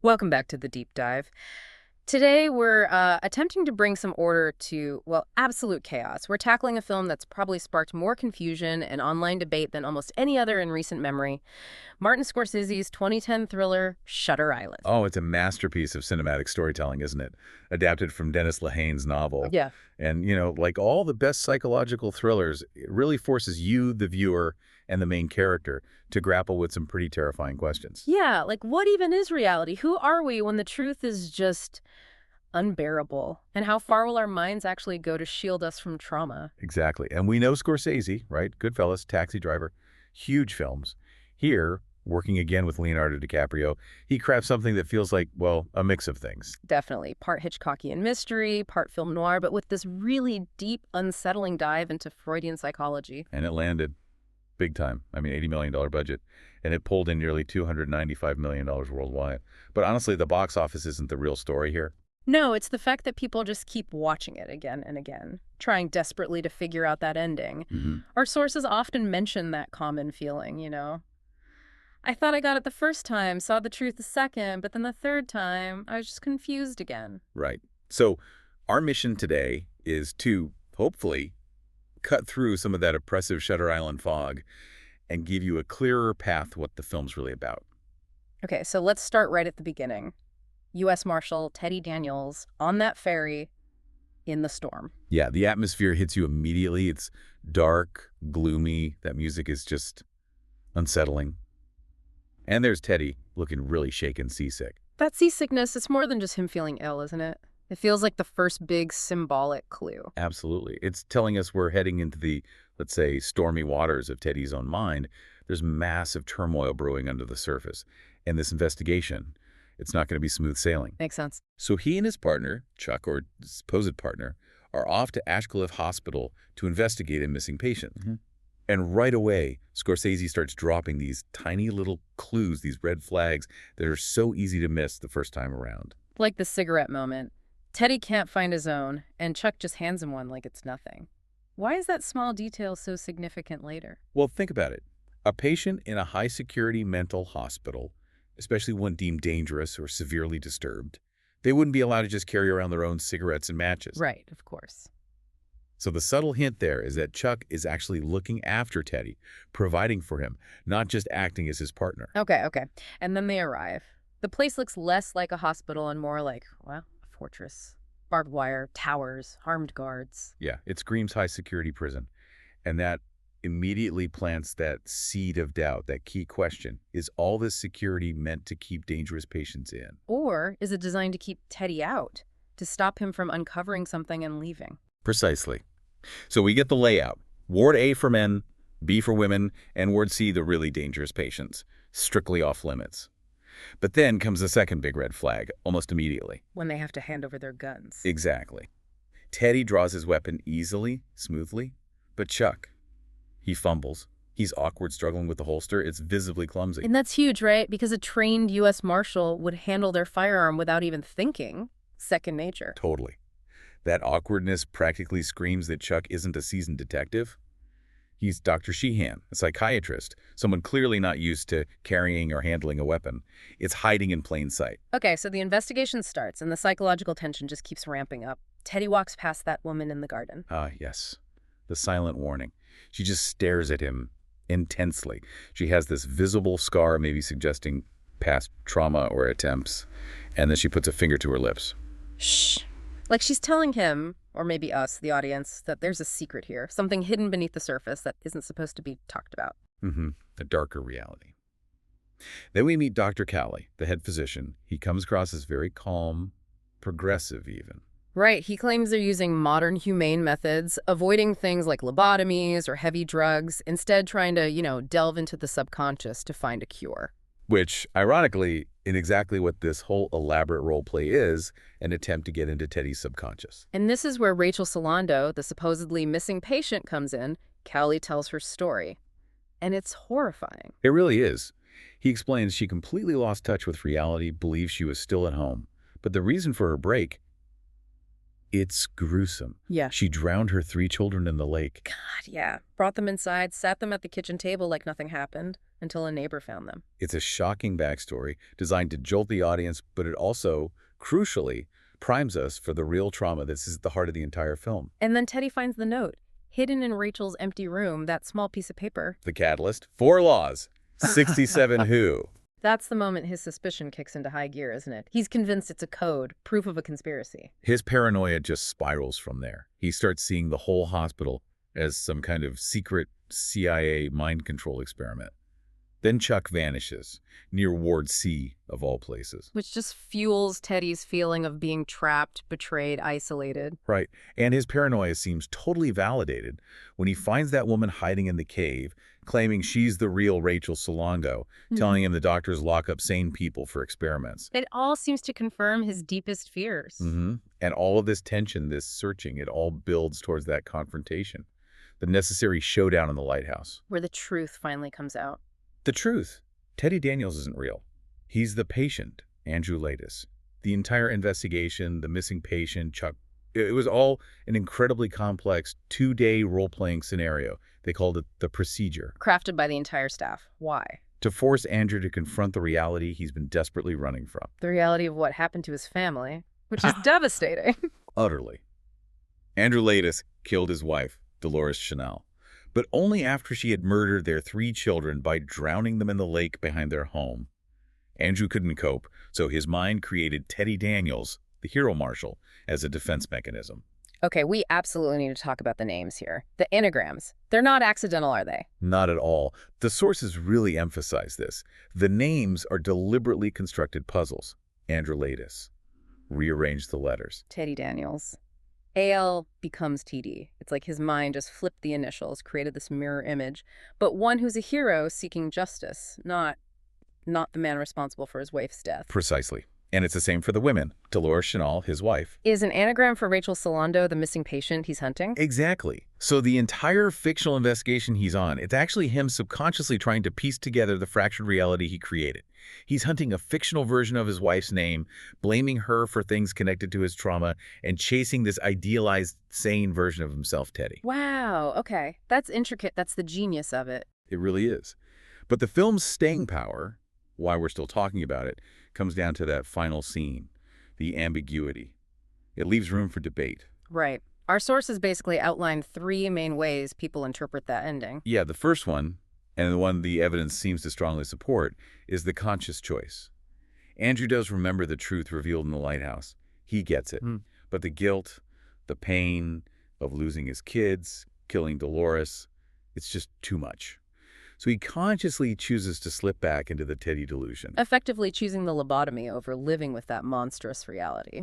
Welcome back to the deep dive. Today, we're attempting to bring some order to, well, absolute chaos. We're tackling a film that's probably sparked more confusion and online debate than almost any other in recent memory. Martin Scorsese's 2010 thriller, Shutter Island. Oh, it's a masterpiece of cinematic storytelling, isn't it? Adapted from Dennis Lehane's novel. Yeah. And, like all the best psychological thrillers, it really forces you, the viewer, and the main character to grapple with some pretty terrifying questions. Yeah, like what even is reality? Who are we when the truth is just unbearable? And how far will our minds actually go to shield us from trauma? Exactly. And we know Scorsese, right? Goodfellas, Taxi Driver, huge films. Here, working again with Leonardo DiCaprio, he crafts something that feels like, well, a mix of things. Definitely. Part Hitchcockian mystery, part film noir, but with this really deep, unsettling dive into Freudian psychology. And it landed big time. I mean, $80 million budget. And it pulled in nearly $295 million worldwide. But honestly, the box office isn't the real story here. No, it's the fact that people just keep watching it again and again, trying desperately to figure out that ending. Our sources often mention that common feeling. I thought I got it the first time, saw the truth the second, but then the third time, I was just confused again. Right. So our mission today is to, hopefully, cut through some of that oppressive Shutter Island fog and give you a clearer path what the film's really about. Okay, so let's start right at the beginning. U.S. Marshal Teddy Daniels on that ferry in the storm. Yeah, the atmosphere hits you immediately. It's dark, gloomy. That music is just unsettling. And there's Teddy, looking really shaken, seasick. That seasickness, it's more than just him feeling ill, isn't it? It feels like the first big symbolic clue. Absolutely. It's telling us we're heading into the, let's say, stormy waters of Teddy's own mind. There's massive turmoil brewing under the surface. And this investigation, it's not going to be smooth sailing. Makes sense. So he and his partner, Chuck, or supposed partner, are off to Ashcliffe Hospital to investigate a missing patient. And right away, Scorsese starts dropping these tiny little clues, these red flags that are so easy to miss the first time around. Like the cigarette moment. Teddy can't find his own, and Chuck just hands him one like it's nothing. Why is that small detail so significant later? Well, think about it. A patient in a high-security mental hospital, especially one deemed dangerous or severely disturbed, they wouldn't be allowed to just carry around their own cigarettes and matches. Right, of course. So the subtle hint there is that Chuck is actually looking after Teddy, providing for him, not just acting as his partner. Okay. And then they arrive. The place looks less like a hospital and more like, well, a fortress. Barbed wire, towers, armed guards. Yeah, it screams high-security prison. And that immediately plants that seed of doubt, that key question. Is all this security meant to keep dangerous patients in? Or is it designed to keep Teddy out, to stop him from uncovering something and leaving? Precisely. So we get the layout. Ward A for men, B for women, and Ward C, the really dangerous patients, strictly off limits. But then comes the second big red flag, almost immediately. When they have to hand over their guns. Exactly. Teddy draws his weapon easily, smoothly, but Chuck, he fumbles. He's awkward, struggling with the holster. It's visibly clumsy. And that's huge, right? Because a trained U.S. Marshal would handle their firearm without even thinking. Second nature. Totally. That awkwardness practically screams that Chuck isn't a seasoned detective. He's Dr. Sheehan, a psychiatrist, someone clearly not used to carrying or handling a weapon. It's hiding in plain sight. Okay, so the investigation starts, and the psychological tension just keeps ramping up. Teddy walks past that woman in the garden. Ah, yes. The silent warning. She just stares at him intensely. She has this visible scar, maybe suggesting past trauma or attempts, and then she puts a finger to her lips. Shh. Like she's telling him, or maybe us, the audience, that there's a secret here, something hidden beneath the surface that isn't supposed to be talked about. A darker reality. Then we meet Dr. Cowley, the head physician. He comes across as very calm, progressive even. Right, he claims they're using modern humane methods, avoiding things like lobotomies or heavy drugs, instead trying to, delve into the subconscious to find a cure. Which, ironically, in exactly what this whole elaborate role play is, an attempt to get into Teddy's subconscious. And this is where Rachel Solando, the supposedly missing patient, comes in. Cowley tells her story. And it's horrifying. It really is. He explains she completely lost touch with reality, believes she was still at home. But the reason for her break, It's gruesome. Yeah. She drowned her 3 children in the lake. God, yeah. Brought them inside, sat them at the kitchen table like nothing happened until a neighbor found them. It's a shocking backstory designed to jolt the audience, but it also, crucially, primes us for the real trauma that's at the heart of the entire film. And then Teddy finds the note, hidden in Rachel's empty room, that small piece of paper. The catalyst, 4 laws, 67 who. That's the moment his suspicion kicks into high gear, isn't it? He's convinced it's a code, proof of a conspiracy. His paranoia just spirals from there. He starts seeing the whole hospital as some kind of secret CIA mind control experiment. Then Chuck vanishes, near Ward C, of all places. Which just fuels Teddy's feeling of being trapped, betrayed, isolated. Right, and his paranoia seems totally validated when he finds that woman hiding in the cave, claiming she's the real Rachel Solongo, telling him the doctors lock up sane people for experiments. It all seems to confirm his deepest fears. And all of this tension, this searching, it all builds towards that confrontation, the necessary showdown in the lighthouse. Where the truth finally comes out. The truth. Teddy Daniels isn't real. He's the patient, Andrew Latis. The entire investigation, the missing patient, Chuck, it was all an incredibly complex 2-day role-playing scenario. They called it the procedure. Crafted by the entire staff. Why? To force Andrew to confront the reality he's been desperately running from. The reality of what happened to his family, which is devastating. Utterly. Andrew Latis killed his wife, Dolores Chanel, but only after she had murdered their 3 children by drowning them in the lake behind their home. Andrew couldn't cope, so his mind created Teddy Daniels, the hero marshal, as a defense mechanism. Okay, we absolutely need to talk about the names here. The anagrams. They're not accidental, are they? Not at all. The sources really emphasize this. The names are deliberately constructed puzzles. Andrew Latis. Rearrange the letters. Teddy Daniels. AL becomes TD. It's like his mind just flipped the initials, created this mirror image. But one who's a hero seeking justice, not the man responsible for his wife's death. Precisely. And it's the same for the women. Dolores Chanel, his wife. Is an anagram for Rachel Solongo the missing patient he's hunting? Exactly. So the entire fictional investigation he's on, it's actually him subconsciously trying to piece together the fractured reality he created. He's hunting a fictional version of his wife's name, blaming her for things connected to his trauma, and chasing this idealized, sane version of himself, Teddy. Wow, okay. That's intricate. That's the genius of it. It really is. But the film's staying power, why we're still talking about it, comes down to that final scene, the ambiguity. It leaves room for debate. Right. Our sources basically outlined 3 main ways people interpret that ending. Yeah, the first one, and the one the evidence seems to strongly support, is the conscious choice. Andrew does remember the truth revealed in the lighthouse. He gets it. But the guilt, the pain of losing his kids, killing Dolores, it's just too much. So he consciously chooses to slip back into the Teddy delusion. Effectively choosing the lobotomy over living with that monstrous reality.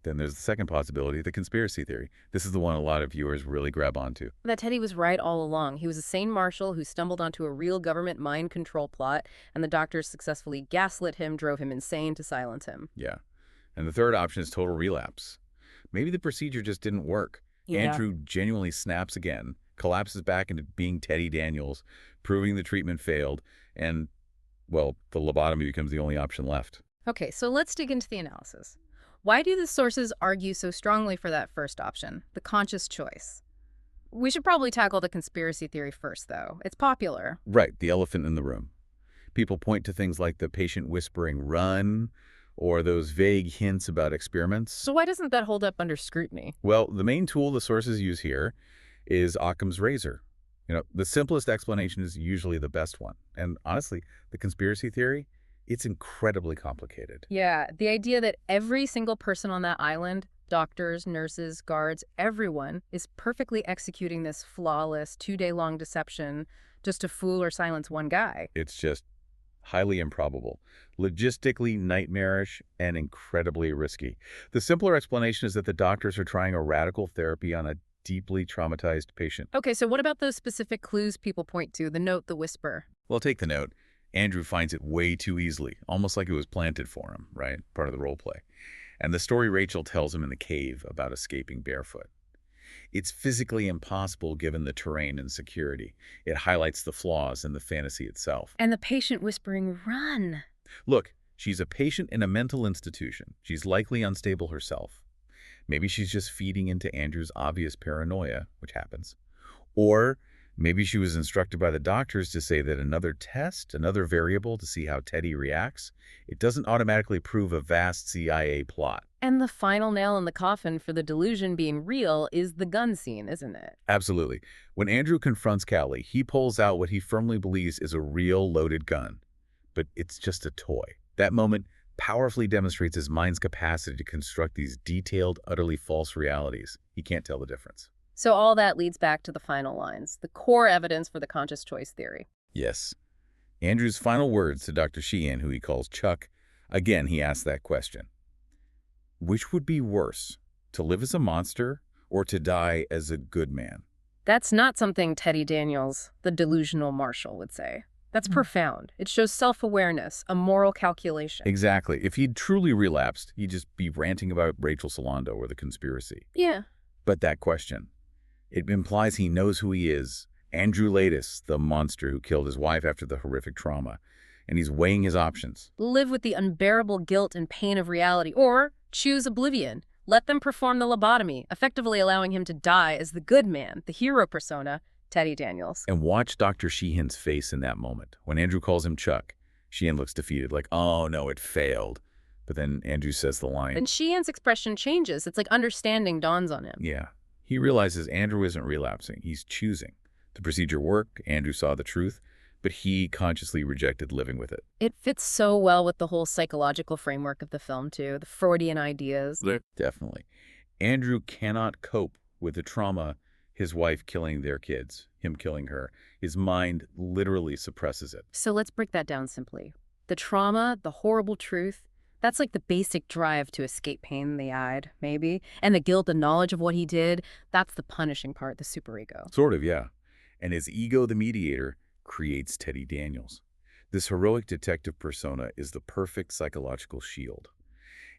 Then there's the second possibility, the conspiracy theory. This is the one a lot of viewers really grab onto. That Teddy was right all along. He was a sane marshal who stumbled onto a real government mind control plot, and the doctors successfully gaslit him, drove him insane to silence him. Yeah. And the third option is total relapse. Maybe the procedure just didn't work. Andrew genuinely snaps again, collapses back into being Teddy Daniels, proving the treatment failed, and, well, the lobotomy becomes the only option left. Okay, so let's dig into the analysis. Why do the sources argue so strongly for that first option, the conscious choice? We should probably tackle the conspiracy theory first, though. It's popular. Right, the elephant in the room. People point to things like the patient whispering "run," or those vague hints about experiments. So why doesn't that hold up under scrutiny? Well, the main tool the sources use here is Occam's razor. The simplest explanation is usually the best one. And honestly, the conspiracy theory, it's incredibly complicated. Yeah, the idea that every single person on that island, doctors, nurses, guards, everyone, is perfectly executing this flawless 2-day-long deception just to fool or silence one guy. It's just highly improbable, logistically nightmarish, and incredibly risky. The simpler explanation is that the doctors are trying a radical therapy on a deeply traumatized patient. Okay, so what about those specific clues people point to, the note, the whisper? Well, take the note. Andrew finds it way too easily, almost like it was planted for him, right? Part of the role play. And the story Rachel tells him in the cave about escaping barefoot. It's physically impossible given the terrain and security. It highlights the flaws in the fantasy itself. And the patient whispering, "Run!" Look, she's a patient in a mental institution. She's likely unstable herself. Maybe she's just feeding into Andrew's obvious paranoia, which happens. Or maybe she was instructed by the doctors to say that another test, another variable to see how Teddy reacts, it doesn't automatically prove a vast CIA plot. And the final nail in the coffin for the delusion being real is the gun scene, isn't it? Absolutely. When Andrew confronts Callie, he pulls out what he firmly believes is a real loaded gun. But it's just a toy. That moment powerfully demonstrates his mind's capacity to construct these detailed, utterly false realities. He can't tell the difference. So all that leads back to the final lines, the core evidence for the conscious choice theory. Yes. Andrew's final words to Dr. Sheehan, who he calls Chuck, again he asks that question. Which would be worse, to live as a monster or to die as a good man? That's not something Teddy Daniels, the delusional marshal, would say. That's profound. It shows self-awareness, a moral calculation. Exactly. If he'd truly relapsed, he'd just be ranting about Rachel Solando or the conspiracy. Yeah. But that question, it implies he knows who he is, Andrew Latis, the monster who killed his wife after the horrific trauma, and he's weighing his options. Live with the unbearable guilt and pain of reality, or choose oblivion. Let them perform the lobotomy, effectively allowing him to die as the good man, the hero persona, Teddy Daniels. And watch Dr. Sheehan's face in that moment. When Andrew calls him Chuck, Sheehan looks defeated, like, oh no, it failed. But then Andrew says the line. And Sheehan's expression changes. It's like understanding dawns on him. Yeah. He realizes Andrew isn't relapsing. He's choosing. The procedure worked. Andrew saw the truth, but he consciously rejected living with it. It fits so well with the whole psychological framework of the film, too, the Freudian ideas. Definitely. Andrew cannot cope with the trauma, his wife killing their kids, him killing her. His mind literally suppresses it. So let's break that down simply. The trauma, the horrible truth, that's like the basic drive to escape pain in the eye, maybe. And the guilt, the knowledge of what he did, that's the punishing part, the superego. Sort of, yeah. And his ego, the mediator, creates Teddy Daniels. This heroic detective persona is the perfect psychological shield.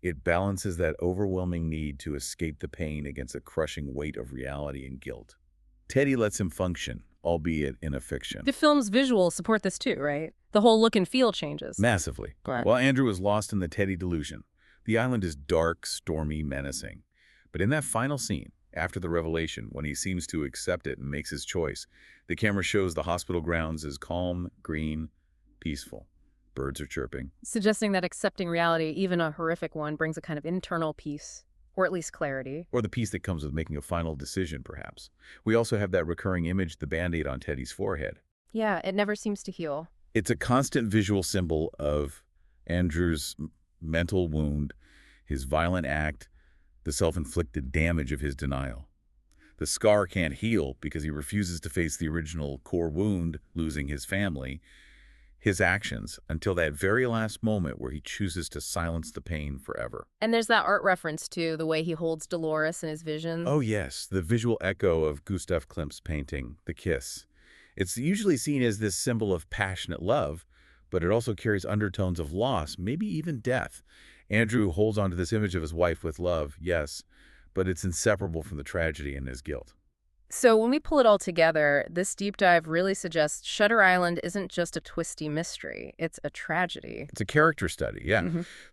It balances that overwhelming need to escape the pain against the crushing weight of reality and guilt. Teddy lets him function, albeit in a fiction. The film's visuals support this too, right? The whole look and feel changes. Massively. While Andrew is lost in the Teddy delusion, the island is dark, stormy, menacing. But in that final scene, after the revelation, when he seems to accept it and makes his choice, the camera shows the hospital grounds as calm, green, peaceful. Birds are chirping. Suggesting that accepting reality, even a horrific one, brings a kind of internal peace, or at least clarity. Or the peace that comes with making a final decision, perhaps. We also have that recurring image, the Band-Aid on Teddy's forehead. Yeah, it never seems to heal. It's a constant visual symbol of Andrew's mental wound, his violent act, the self-inflicted damage of his denial. The scar can't heal because he refuses to face the original core wound, losing his family, his actions, until that very last moment where he chooses to silence the pain forever. And there's that art reference, too, the way he holds Dolores in his visions. Oh, yes, the visual echo of Gustav Klimt's painting, The Kiss. It's usually seen as this symbol of passionate love, but it also carries undertones of loss, maybe even death. Andrew holds onto this image of his wife with love, yes, but it's inseparable from the tragedy and his guilt. So when we pull it all together, this deep dive really suggests Shutter Island isn't just a twisty mystery. It's a tragedy. It's a character study, yeah.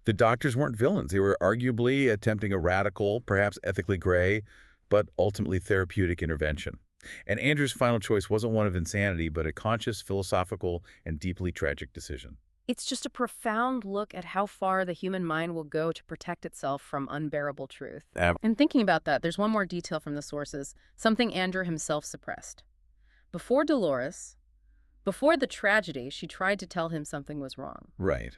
The doctors weren't villains. They were arguably attempting a radical, perhaps ethically gray, but ultimately therapeutic intervention. And Andrew's final choice wasn't one of insanity, but a conscious, philosophical, and deeply tragic decision. It's just a profound look at how far the human mind will go to protect itself from unbearable truth. And thinking about that, there's one more detail from the sources, something Andrew himself suppressed. Before Dolores, before the tragedy, she tried to tell him something was wrong. Right.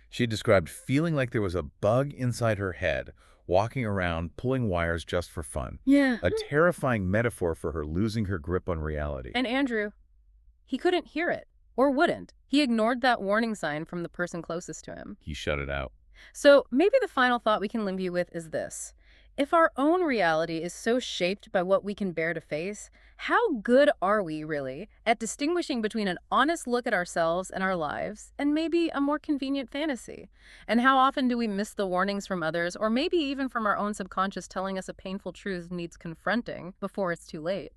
She described feeling like there was a bug inside her head, walking around, pulling wires just for fun. Yeah. A terrifying metaphor for her losing her grip on reality. And Andrew, he couldn't hear it. Or wouldn't. He ignored that warning sign from the person closest to him. He shut it out. So maybe the final thought we can leave you with is this. If our own reality is so shaped by what we can bear to face, how good are we, really, at distinguishing between an honest look at ourselves and our lives and maybe a more convenient fantasy? And how often do we miss the warnings from others, or maybe even from our own subconscious telling us a painful truth needs confronting before it's too late?